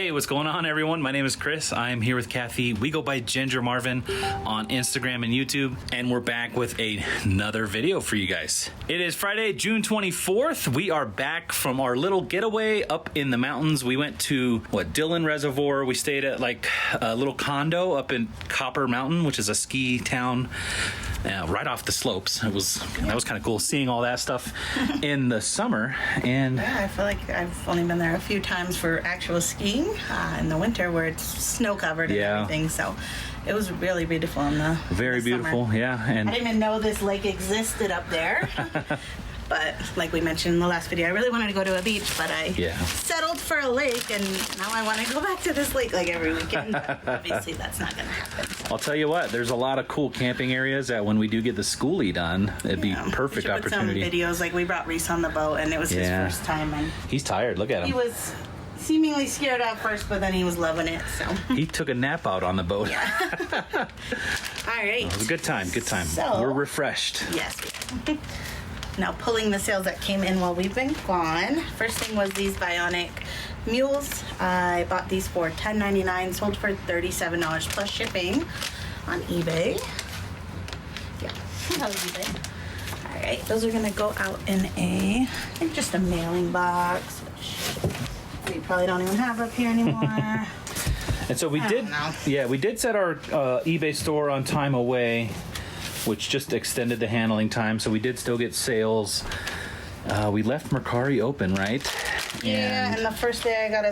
Hey, what's going on, everyone? My name is Chris. I'm here with Kathy. We go by Ginger Marvin on Instagram and YouTube, and we're back with another video for you guys. It is Friday, June 24th. We are back from our little getaway up in the mountains. We went to, Dillon Reservoir. We stayed at like a little condo up in Copper Mountain, which is a ski town right off the slopes. That was kind of cool seeing all that stuff in the summer. And yeah, I feel like I've only been there a few times for actual skiing in the winter where it's snow covered and everything. So it was really beautiful in the very beautiful summer. Yeah. And I didn't even know this lake existed up there. But like we mentioned in the last video, I really wanted to go to a beach, but I settled for a lake, and now I want to go back to this lake like every weekend. Obviously, that's not going to happen. So. I'll tell you what, there's a lot of cool camping areas that when we do get the schoolie done, it'd be perfect we opportunity. Put some videos, like we brought Reese on the boat, and it was his first time. And he's tired. Look at him. He was seemingly scared at first, but then he was loving it. So he took a nap out on the boat. Yeah. All right. It was a good time. Good time. So, we're refreshed. Yes. Now, pulling the sales that came in while we've been gone. First thing was these Bionic mules. I bought these for $10.99, sold for $37 plus shipping on eBay. Yeah, on eBay. All right, those are gonna go out in I think just a mailing box, which we probably don't even have up here anymore. And so we did set our eBay store on time away, which just extended the handling time, so we did still get sales. We left Mercari open, right? Yeah, and the first day I got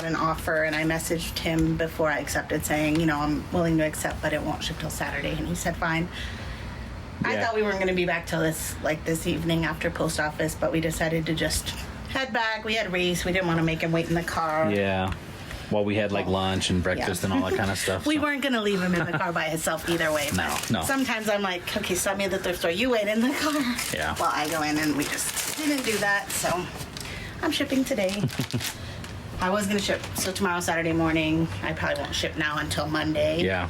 an offer, and I messaged him before I accepted saying, I'm willing to accept, but it won't ship till Saturday, and he said fine. Yeah. I thought we weren't going to be back till this evening after post office, but we decided to just head back. We had Reese. We didn't want to make him wait in the car. Yeah. Well, we had lunch and breakfast and all that kind of stuff. We weren't going to leave him in the car by himself either way. No. Sometimes I'm like, okay, stop me at the thrift store. You wait in the car. Yeah. Well, I go in, and we just didn't do that. So I'm shipping today. I was going to ship. So tomorrow, Saturday morning. I probably won't ship now until Monday. Yeah.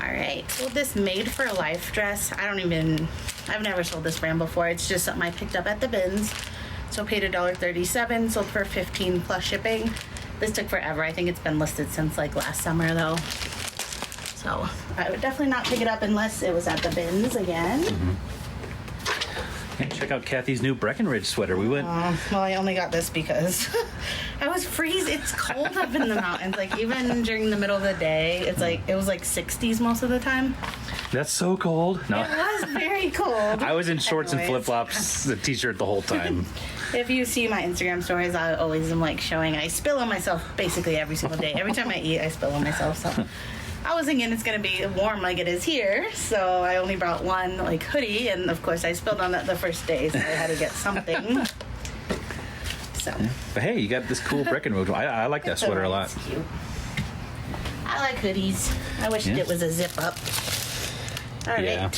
All right. So this Made for Life dress, I've never sold this brand before. It's just something I picked up at the bins. So paid $1.37, sold for $15 plus shipping. This took forever. I think it's been listed since last summer though. So I would definitely not pick it up unless it was at the bins again. Mm-hmm. And check out Kathy's new Breckenridge sweater. We went. Well, I only got this because I was freezing. It's cold up in the mountains. Even during the middle of the day, it was 60s most of the time. That's so cold. No. It was very cold. I was in shorts and flip-flops, the t-shirt the whole time. If you see my Instagram stories, I always am showing. I spill on myself basically every single day. Every time I eat, I spill on myself. So I was thinking it's going to be warm like it is here. So I only brought one hoodie. And of course, I spilled on that the first day. So I had to get something. So. But hey, you got this cool Breckenridge. I like that sweater a lot. It's cute. I like hoodies. I wish it was a zip up. All right.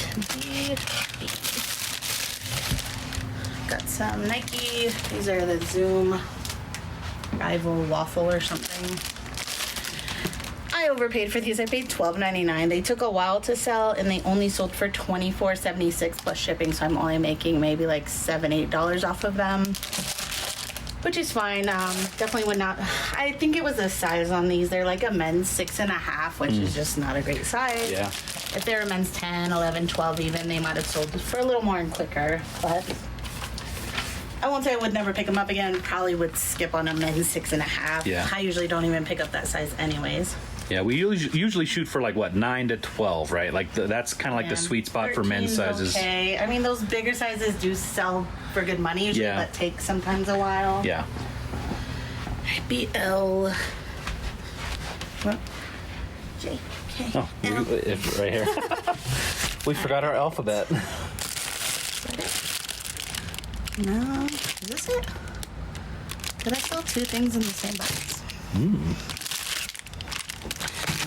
Got some Nike. These are the Zoom Rival Waffle or something. I overpaid for these. I paid $12.99. They took a while to sell, and they only sold for $24.76 plus shipping. So I'm only making maybe $7-8 off of them, which is fine. Definitely would not. I think it was a size on these. They're a men's 6.5, which is just not a great size. Yeah. If they were men's 10, 11, 12 even, they might have sold for a little more and quicker. But I won't say I would never pick them up again. Probably would skip on a men's 6.5. Yeah. I usually don't even pick up that size anyways. Yeah, we usually shoot for 9 to 12, right? That's kind of the sweet spot for men's sizes. Okay. I mean, those bigger sizes do sell for good money usually, but take sometimes a while. Yeah. BL. What? J. K. Oh, right here. We forgot our alphabet. Is that it? No. Is this it? Did I sell two things in the same box?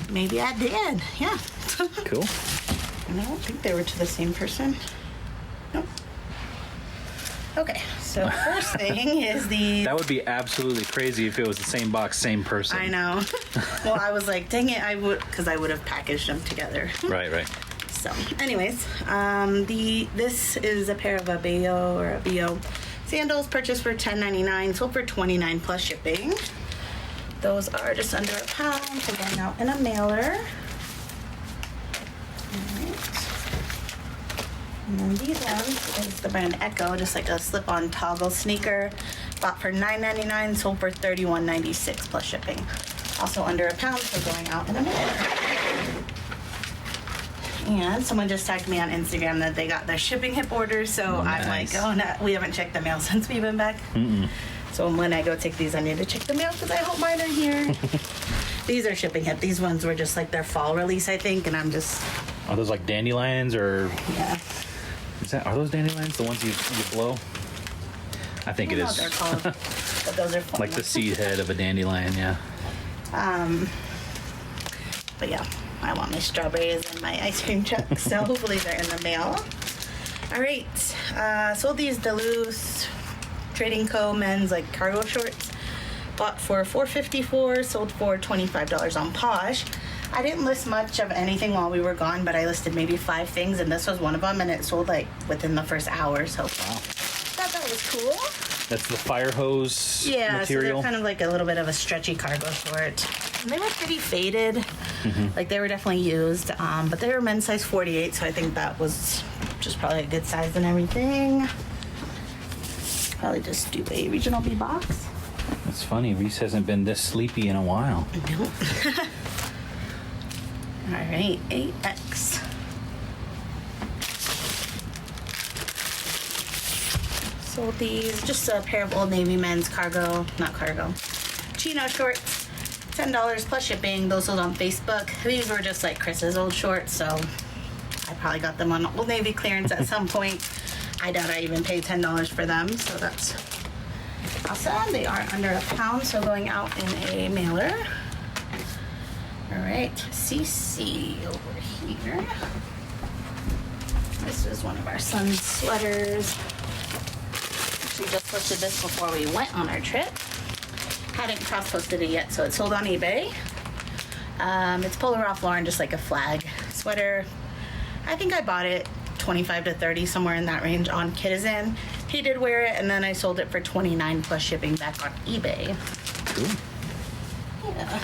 Maybe I did. Yeah. Cool. And I don't think they were to the same person. Nope. Okay, so first thing is the... That would be absolutely crazy if it was the same box, same person. I know. Well, I was like, dang it, because I would have packaged them together. Right. So, anyways, this is a pair of a BO sandals purchased for $10.99, sold for $29 plus shipping. Those are just under £1, so going out in a mailer. And then these ones is the brand Echo, just like a slip-on toggle sneaker. Bought for $9.99, sold for $31.96 plus shipping. Also under £1, so going out in a minute. And someone just tagged me on Instagram that they got their shipping hip orders, so Nice. I'm like, oh no, we haven't checked the mail since we've been back. So when I go take these, I need to check the mail because I hope mine are here. These are shipping hip. These ones were just like their fall release, I think, and I'm just... Are those like dandelions or... Yeah. Are those dandelions? The ones you blow? I think it I don't know is. what they're called, but those are fun. Like the seed head of a dandelion, yeah. But yeah, I want my strawberries and my ice cream truck, so hopefully they're in the mail. All right, sold these Duluth Trading Co. men's like cargo shorts. Bought for $4.54, sold for $25 on Posh. I didn't list much of anything while we were gone, but I listed maybe 5 things, and this was one of them, and it sold like within the first hour, so Wow. thought that was cool. That's the fire hose Yeah, so material. they're kind of like a little bit of a stretchy cargo short. And they were pretty faded. Like they were definitely used, but they were men's size 48, so I think that was just probably a good size and everything. Probably just do a regional B box. It's funny, Reese hasn't been this sleepy in a while. Nope. All right, 8X. Sold these, just a pair of Old Navy men's chino shorts, $10 plus shipping. Those sold on Facebook. These were just like Chris's old shorts, so I probably got them on Old Navy clearance at some point. I doubt I even paid $10 for them, so that's awesome. They are under £1, so going out in a mailer. All right, CC over here. This is one of our son's sweaters. Actually just posted this before we went on our trip. Hadn't cross-posted it yet, so it's sold on eBay. It's Polo Ralph Lauren, just like a flag sweater. I think I bought it 25 to 30, somewhere in that range on Kitizen. He did wear it, and then I sold it for $29 plus shipping back on eBay. Cool. Yeah.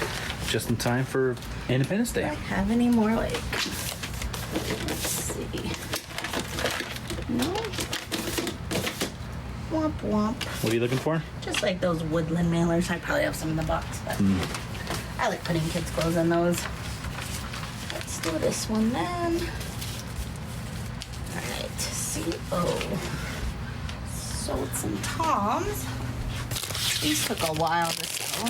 Just in time for Independence Do I Day. have any more, like, let's see. No? Womp womp. What are you looking for? Just like those woodland mailers. I probably have some in the box, but I like putting kids' clothes in those. Let's do this one then. Alright, CO. Sold some Toms. These took a while to sell.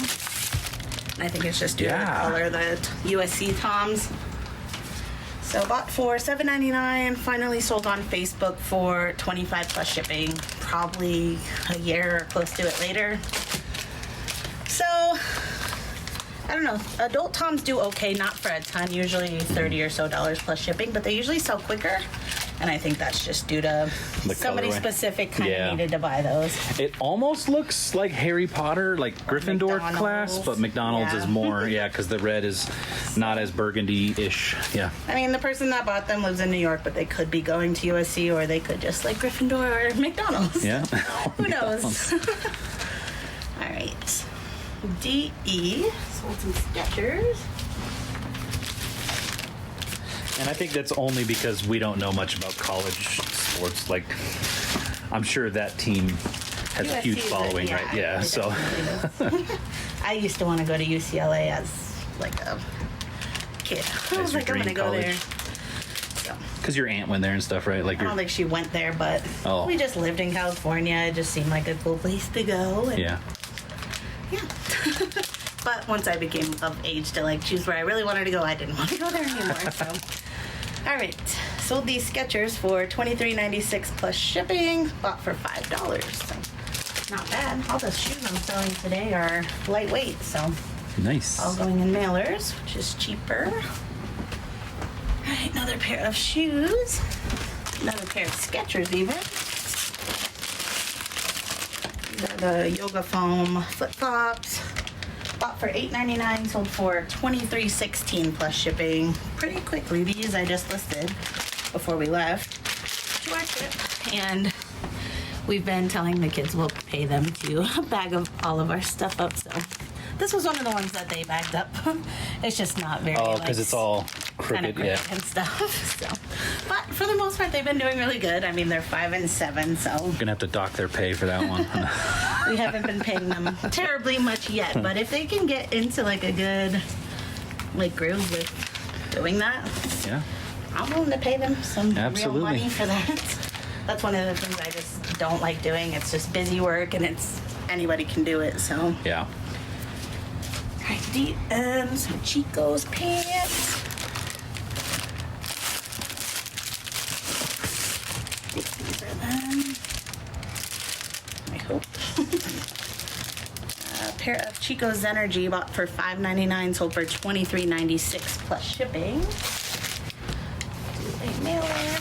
I think it's just due to the Yeah. color, the USC Toms. So bought for $7.99, finally sold on Facebook for $25 plus shipping, probably a year or close to it later. So, I don't know, adult Toms do okay, not for a ton, usually $30 or so plus shipping, but they usually sell quicker. And I think that's just due to The somebody colorway. specific kind of Yeah. needed to buy those. It almost looks like Harry Potter, like Gryffindor McDonald's. class, but McDonald's Yeah. is more, yeah, because the red is not as burgundy-ish. Yeah. I mean, the person that bought them lives in New York, but they could be going to USC, or they could just like Gryffindor or McDonald's. Yeah. Who knows? All right. DE sold some Skechers. And I think that's only because we don't know much about college sports. Like, I'm sure that team has a huge USC is following, yeah, right? Yeah, it so. definitely does. I used to want to go to UCLA as like a kid. I was your like, I'm gonna dream go there. college. So, Because your aunt went there and stuff, right? Like, I don't think she went there, but Oh. we just lived in California. It just seemed like a cool place to go. And yeah. yeah. But once I became of age to like choose where I really wanted to go, I didn't want to go there anymore. So, all right, sold these Skechers for $23.96 plus shipping. Bought for $5. So not bad. All the shoes I'm selling today are lightweight, so Nice. all going in mailers, which is cheaper. All right, another pair of shoes. Another pair of Skechers even. These are the Yoga Foam flip-flops. Bought for $8.99, sold for $23.16 plus shipping. Pretty quickly. These I just listed before we left to our trip. And we've been telling the kids we'll pay them to bag of all of our stuff up. So This was one of the ones that they bagged up. It's just not very. Oh, because it's all crooked, yeah. And stuff. So, but for the most part, they've been doing really good. I mean, they're 5 and 7, so We're gonna have to dock their pay for that one. we haven't been paying them terribly much yet. But if they can get into like a good like groove with doing that, Yeah. I'm willing to pay them some Absolutely. real money for that. That's one of the things I just don't like doing. It's just busy work, and it's anybody can do it. So. Yeah. Alright, DMs, some Chico's pants. I think these are them. I hope. A pair of Chico's Energy bought for $5.99, sold for $23.96 plus shipping. Do a mailer.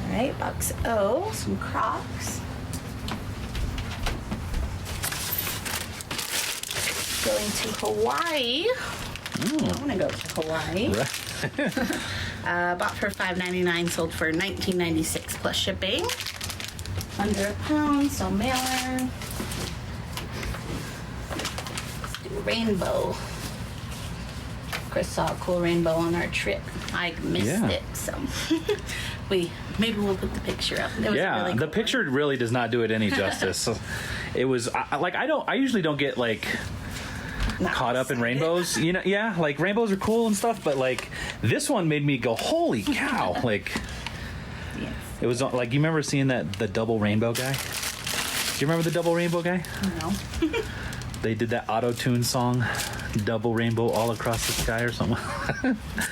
Alright, box O, some Crocs. Going to Hawaii. I want to go to Hawaii. Bought for $5.99, sold for $19.96 plus shipping. Under a pound, so mailer. Let's do rainbow. Chris saw a cool rainbow on our trip. I missed it, so maybe we'll put the picture up. It was a really cool the picture really does not do it any justice. It was I usually don't get like Not caught up in excited. rainbows, you know. Yeah, like rainbows are cool and stuff, but like this one made me go, holy cow. Like Yes. it was like, you remember seeing the double rainbow guy? Do you remember the double rainbow guy? No. They did that auto-tune song, Double Rainbow All Across the Sky or something.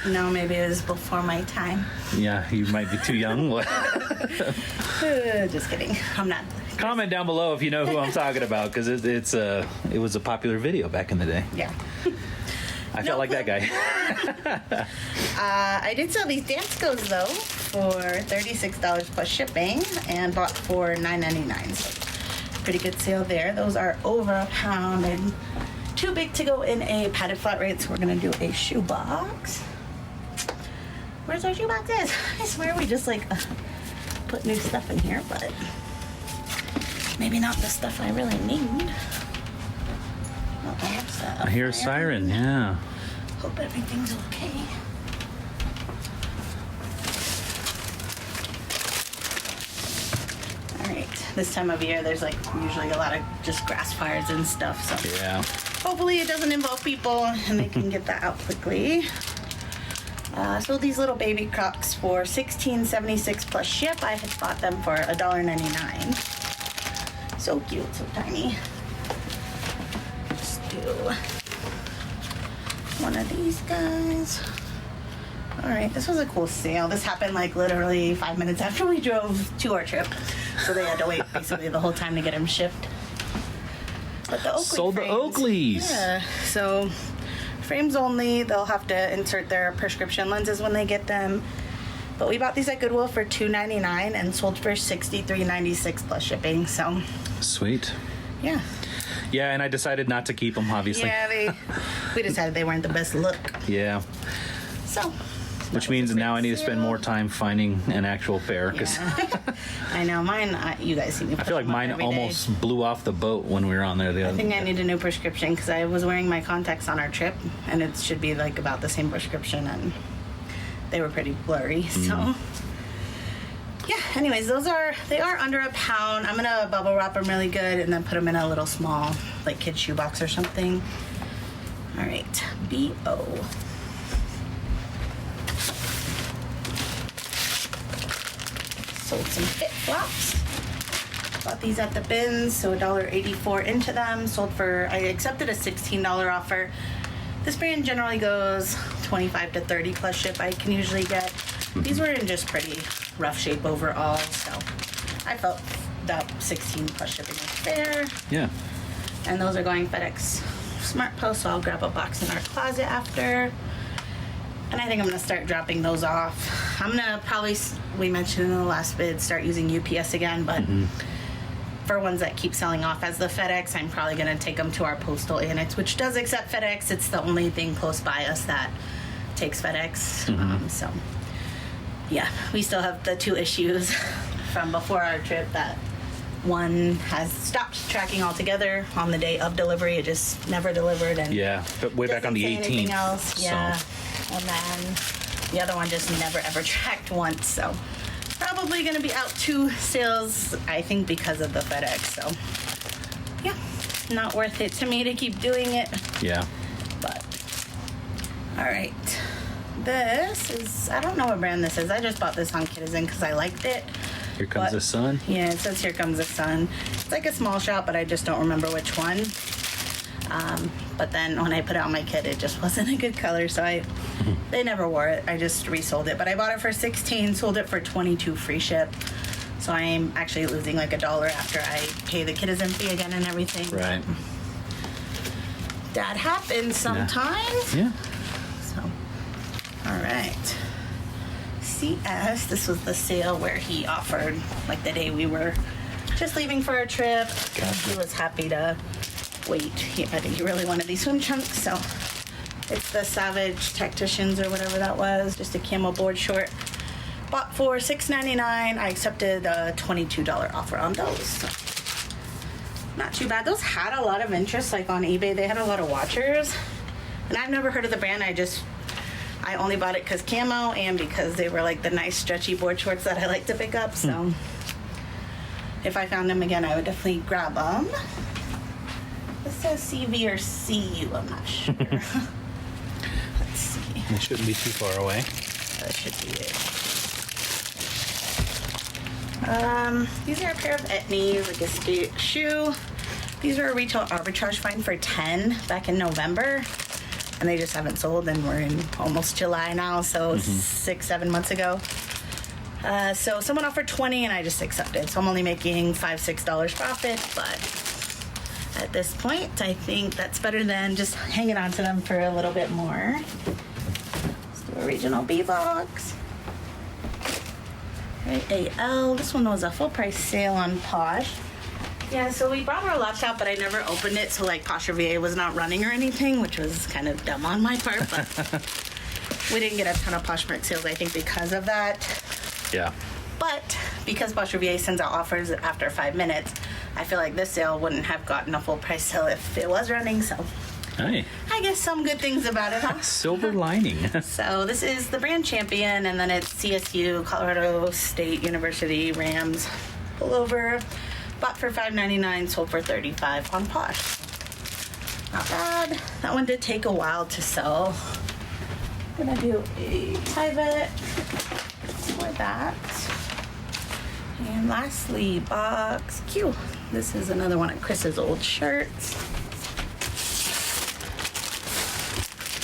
No, maybe it was before my time. Yeah, you might be too young. Just kidding. I'm not. Comment down below if you know who I'm talking about, because it was a popular video back in the day. Yeah. I felt like that guy. I did sell these dance goes though for $36 plus shipping and bought for $9.99. So pretty good sale there. Those are over a pound and too big to go in a padded flat rate, so we're gonna do a shoe box. Where's our shoe box is? I swear we just like put new stuff in here, but maybe not the stuff I really need. I hear a siren, yeah. Hope everything's okay. All right, this time of year there's like usually a lot of just grass fires and stuff, so Yeah. hopefully it doesn't involve people and they can get that out quickly. Sold these little baby Crocs for $16.76 plus ship. I had bought them for $1.99. So cute, so tiny. Let's do one of these guys. All right, this was a cool sale. This happened like literally 5 minutes after we drove to our trip, so they had to wait basically the whole time to get them shipped. But the Oakley Sold the frames, Oakleys. yeah. So frames only. They'll have to insert their prescription lenses when they get them. But we bought these at Goodwill for $2.99 and sold for $63.96 plus shipping. So Sweet. yeah. Yeah, and I decided not to keep them, obviously. Yeah, we decided they weren't the best look. Yeah. So. Which means now I need to spend more time finding an actual pair, because Yeah. I know mine. You guys see me. I feel like mine almost blew off the boat when we were on there the I other think day. I need a new prescription because I was wearing my contacts on our trip, and it should be like about the same prescription, and they were pretty blurry. So. Yeah. Anyways, they are under a pound. I'm gonna bubble wrap them really good and then put them in a little small like kid shoe box or something. All right, BO. Sold some Fit Flops. Bought these at the bins, so $1.84 into them. I accepted a $16 offer. This brand generally goes 25 to 30 plus ship I can usually get. These were in just pretty rough shape overall, so I felt that 16 plus shipping was fair. Yeah. And those are going FedEx Smart Post, so I'll grab a box in our closet after. And I think I'm gonna start dropping those off. I'm gonna probably, we mentioned in the last bid, start using UPS again, but for ones that keep selling off as the FedEx, I'm probably gonna take them to our postal annex, which does accept FedEx. It's the only thing close by us that takes FedEx. So yeah, we still have the 2 issues from before our trip that one has stopped tracking altogether on the day of delivery. It just never delivered. And Yeah, but way back on the doesn't say anything 18th. else. Yeah. So. And then the other one just never ever tracked once. So probably going to be out 2 sales, I think, because of the FedEx. So yeah, not worth it to me to keep doing it. Yeah. But all right, this is, I don't know what brand this is. I just bought this on Citizen because I liked it. Here comes the sun. Yeah, it says Here Comes the Sun. It's like a small shop, but I just don't remember which one. But then when I put it on my kid, it just wasn't a good color, so they never wore it. I just resold it. But I bought it for $16, sold it for $22 free ship. So I'm actually losing like $1 after I pay the Citizen fee again and everything. Right. That happens sometimes. Yeah. So, all right. CS, this was the sale where he offered, like the day we were just leaving for a trip. Gotcha. He was happy to wait. I think he really wanted these swim trunks, so it's the Savage Tacticians or whatever that was, just a camo board short. Bought for $6.99. I accepted a $22 offer on those. So not too bad. Those had a lot of interest, like on eBay. They had a lot of watchers, and I've never heard of the brand. I only bought it because camo and because they were like the nice stretchy board shorts that I like to pick up. So if I found them again, I would definitely grab them. This says CV or CU, I'm not sure. Let's see. It shouldn't be too far away. That should be it. These are a pair of Etnies, like a skate shoe. These were a retail arbitrage find for $10 back in November. And they just haven't sold, and we're in almost July now, so 6-7 months ago. So someone offered $20 and I just accepted. So I'm only making $5-6 profit, but at this point, I think that's better than just hanging on to them for a little bit more. Let's do original B-Box. Right, AL. This one was a full price sale on Posh. Yeah, so we brought our laptop, but I never opened it, so like Posh VA was not running or anything, which was kind of dumb on my part, but we didn't get a ton of Poshmark sales, I think, because of that. Yeah. But because Posh VA sends out offers after 5 minutes, I feel like this sale wouldn't have gotten a full price sale if it was running, so Hey. I guess some good things about it, huh? Silver lining. So this is the brand Champion, and then it's CSU, Colorado State University, Rams, pullover. Bought for $5.99, sold for $35 on Posh. Not bad. That one did take a while to sell. I'm gonna do a private for that. And lastly, box Q. This is another one of Chris's old shirts.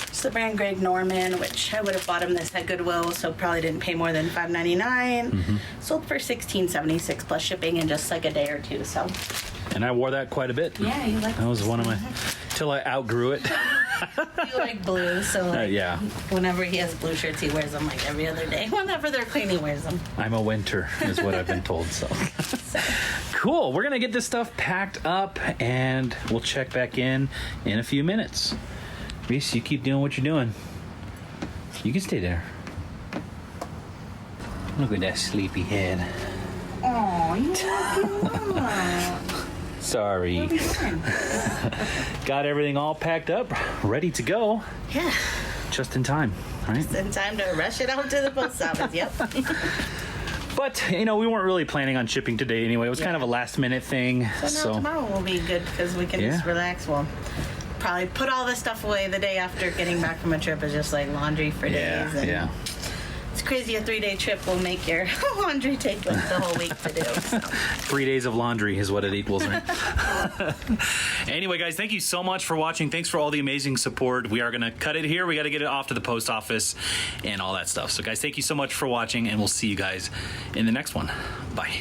It's the brand Greg Norman, which I would have bought him this at Goodwill, so probably didn't pay more than $5.99. Sold for $16.76 plus shipping in just like a day or two. So. And I wore that quite a bit. Yeah, you like. That was one of my, till I outgrew it. You like blue, so like, yeah. Whenever he has blue shirts, he wears them like every other day. Whenever they're clean, he wears them. I'm a winter, is what I've been told. So cool. We're gonna get this stuff packed up, and we'll check back in a few minutes. Reese, you keep doing what you're doing. You can stay there. Look at that sleepy head. Oh, you Sorry. Got everything all packed up, ready to go. Yeah. Just in time, right? Just in time to rush it out to the post office. Yep. But, we weren't really planning on shipping today anyway. It was kind of a last minute thing. So now tomorrow will be good because we can just relax. We'll probably put all this stuff away the day after getting back from a trip. Is just like laundry for days. And it's crazy. A 3-day trip will make your laundry take like the whole week to do. So. 3 days of laundry is what it equals, right? Anyway, guys, thank you so much for watching. Thanks for all the amazing support. We are going to cut it here. We got to get it off to the post office and all that stuff. So, guys, thank you so much for watching, and we'll see you guys in the next one. Bye.